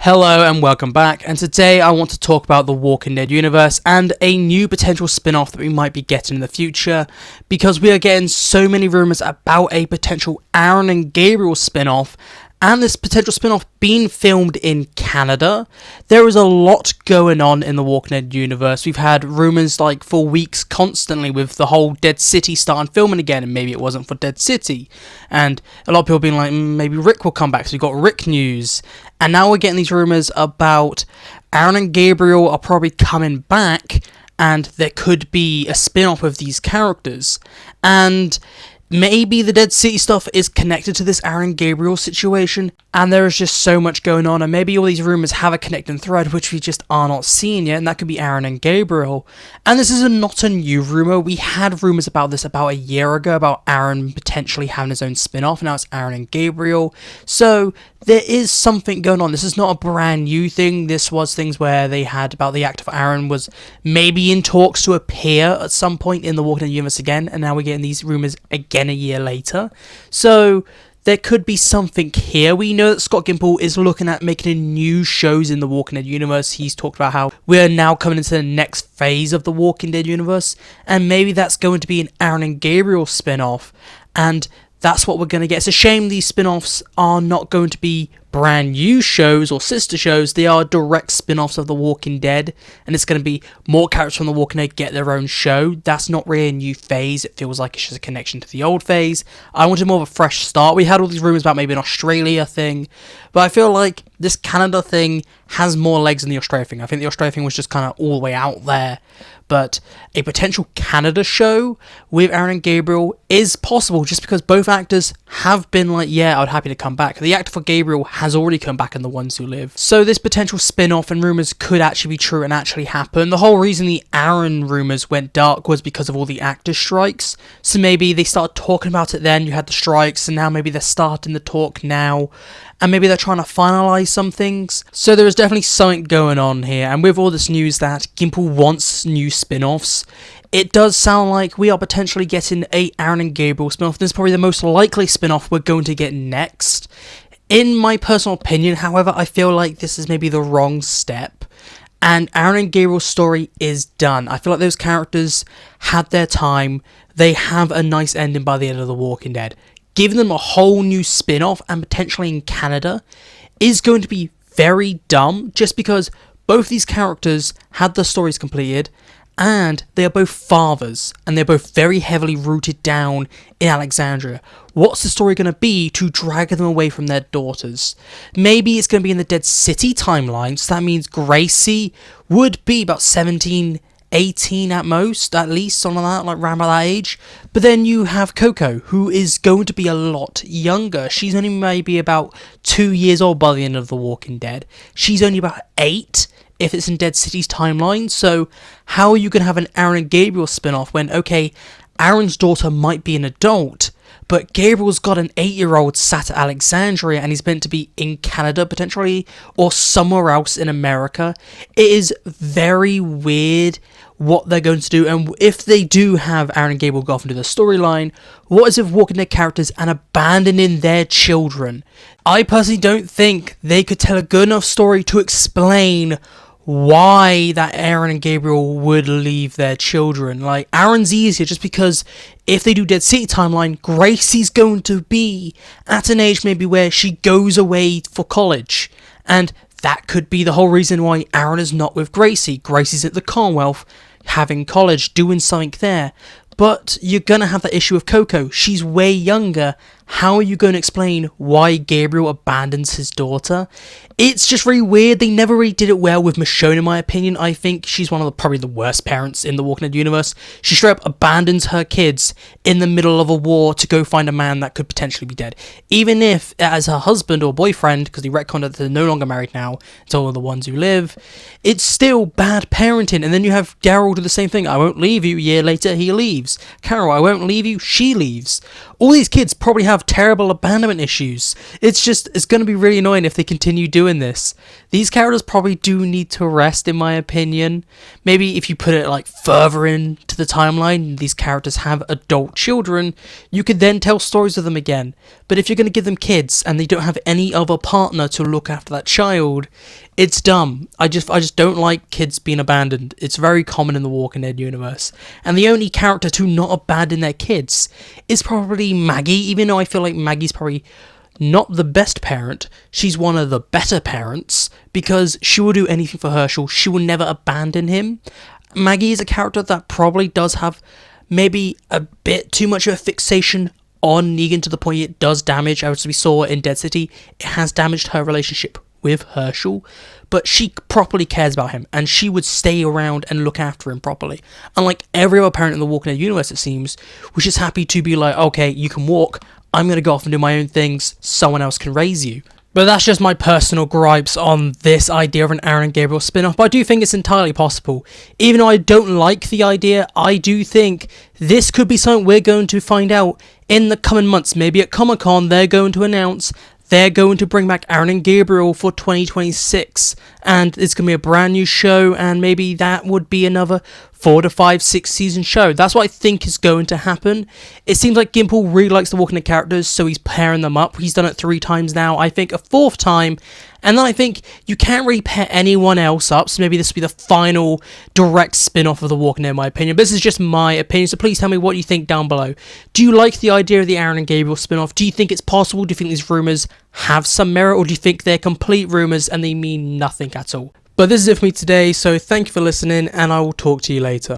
Hello and welcome back, and today I want to talk about the Walking Dead universe and a new potential spin-off that we might be getting in the future, because we are getting so many rumours about a potential Aaron and Gabriel spin-off, and this potential spin-off being filmed in Canada. There is a lot going on in the Walking Dead universe. We've had rumours like for weeks constantly with the whole Dead City starting filming again, and maybe it wasn't for Dead City. And a lot of people being like, maybe Rick will come back, so we got Rick news. And now we're getting these rumours about Aaron and Gabriel are probably coming back, and there could be a spin-off of these characters. And maybe the Dead City stuff is connected to this Aaron and Gabriel situation, and there is just so much going on, and maybe all these rumours have a connecting thread which we just are not seeing yet, and that could be Aaron and Gabriel. And this is not a new rumour. We had rumours about this about a year ago, about Aaron potentially having his own spin-off. Now it's Aaron and Gabriel. So there is something going on. This is not a brand new thing. This was things where they had about the actor Aaron was maybe in talks to appear at some point in the Walking Dead universe again, and now we're getting these rumours again a year later. So there could be something here. We know that Scott Gimple is looking at making new shows in the Walking Dead universe. He's talked about how we're now coming into the next phase of the Walking Dead universe, and maybe that's going to be an Aaron and Gabriel spin-off, and that's what we're going to get. It's a shame these spin-offs are not going to be brand new shows or sister shows. They are direct spin-offs of The Walking Dead, and it's going to be more characters from The Walking Dead get their own show. That's not really a new phase. It feels like it's just a connection to the old phase. I wanted more of a fresh start. We had all these rumours about maybe an Australia thing, but I feel like this Canada thing has more legs than the Australia thing. I think the Australia thing was just kind of all the way out there, but a potential Canada show with Aaron and Gabriel is possible, just because both actors have been like, yeah, I'd happy to come back. The actor for Gabriel has already come back in The Ones Who Live. So this potential spin-off and rumours could actually be true and actually happen. The whole reason the Aaron rumours went dark was because of all the actor strikes. So maybe they started talking about it then, you had the strikes, and now maybe they're starting the talk now, and maybe they're trying to finalise some things. So there is definitely something going on here, and with all this news that Gimple wants new spin-offs, it does sound like we are potentially getting a Aaron and Gabriel spin-off. This is probably the most likely spin-off we're going to get next. In my personal opinion, however, I feel like this is maybe the wrong step, and Aaron and Gabriel's story is done. I feel like those characters had their time. They have a nice ending by the end of The Walking Dead. Giving them a whole new spin-off, and potentially in Canada, is going to be very dumb, just because both these characters had their stories completed, and they are both fathers, and they're both very heavily rooted down in Alexandria. What's the story going to be to drag them away from their daughters? Maybe it's going to be in the Dead City timeline, so that means Gracie would be about 17, 18 at most, at least, something like that, like around about that age. But then you have Coco, who is going to be a lot younger. She's only maybe about 2 years old by the end of The Walking Dead. She's only about 8 if it's in Dead City's timeline. So how are you going to have an Aaron and Gabriel spin-off when, okay, Aaron's daughter might be an adult, but Gabriel's got an 8-year-old sat at Alexandria, and he's meant to be in Canada potentially, or somewhere else in America. It is very weird what they're going to do, and if they do have Aaron and Gabriel go off into the storyline, what is with walking their characters and abandoning their children? I personally don't think they could tell a good enough story to explain why that Aaron and Gabriel would leave their children. Like, Aaron's easier just because if they do Dead City timeline, Gracie's going to be at an age maybe where she goes away for college, and that could be the whole reason why Aaron is not with Gracie. Gracie's at the Commonwealth, having college, doing something there. But you're going to have that issue of Coco. She's way younger. How are you going to explain why Gabriel abandons his daughter? It's just really weird. They never really did it well with Michonne, in my opinion. I think she's one of probably the worst parents in the Walking Dead universe. She straight up abandons her kids in the middle of a war to go find a man that could potentially be dead. Even if, as her husband or boyfriend, because he retconned that they're no longer married now, it's all The Ones Who Live, it's still bad parenting. And then you have Daryl do the same thing. I won't leave you. A year later, he leaves. leaves. Carol, I won't leave you, she leaves. All these kids probably have terrible abandonment issues. It's going to be really annoying if they continue doing this. These characters probably do need to rest, in my opinion. Maybe if you put it like further into the timeline, these characters have adult children, you could then tell stories of them again. But if you're going to give them kids and they don't have any other partner to look after that child, it's dumb. I just don't like kids being abandoned. It's very common in the Walking Dead universe. And the only character to not abandon their kids is probably Maggie, even though I feel like Maggie's probably not the best parent. She's one of the better parents because she will do anything for Herschel. She will never abandon him. Maggie is a character that probably does have maybe a bit too much of a fixation on Negan to the point it does damage, as we saw in Dead City, it has damaged her relationship with Herschel, but she properly cares about him, and she would stay around and look after him properly. Unlike every other parent in the Walking Dead universe, it seems, which is happy to be like, okay, you can walk, I'm going to go off and do my own things, someone else can raise you. But that's just my personal gripes on this idea of an Aaron and Gabriel spin-off, but I do think it's entirely possible. Even though I don't like the idea, I do think this could be something we're going to find out in the coming months. Maybe at Comic-Con they're going to announce they're going to bring back Aaron and Gabriel for 2026, and it's going to be a brand new show, and maybe that would be another 4 to 5, 6 season show. That's what I think is going to happen. It seems like Gimple really likes the Walking Dead characters, so he's pairing them up. He's done it 3 times now, I think a 4th time, and then I think you can't really pair anyone else up, so maybe this will be the final direct spin-off of The Walking Dead, in my opinion. But this is just my opinion, so please tell me what you think down below. Do you like the idea of the Aaron and Gabriel spin-off? Do you think it's possible? Do you think these rumours have some merit, or do you think they're complete rumours and they mean nothing at all? But this is it for me today, so thank you for listening, and I will talk to you later.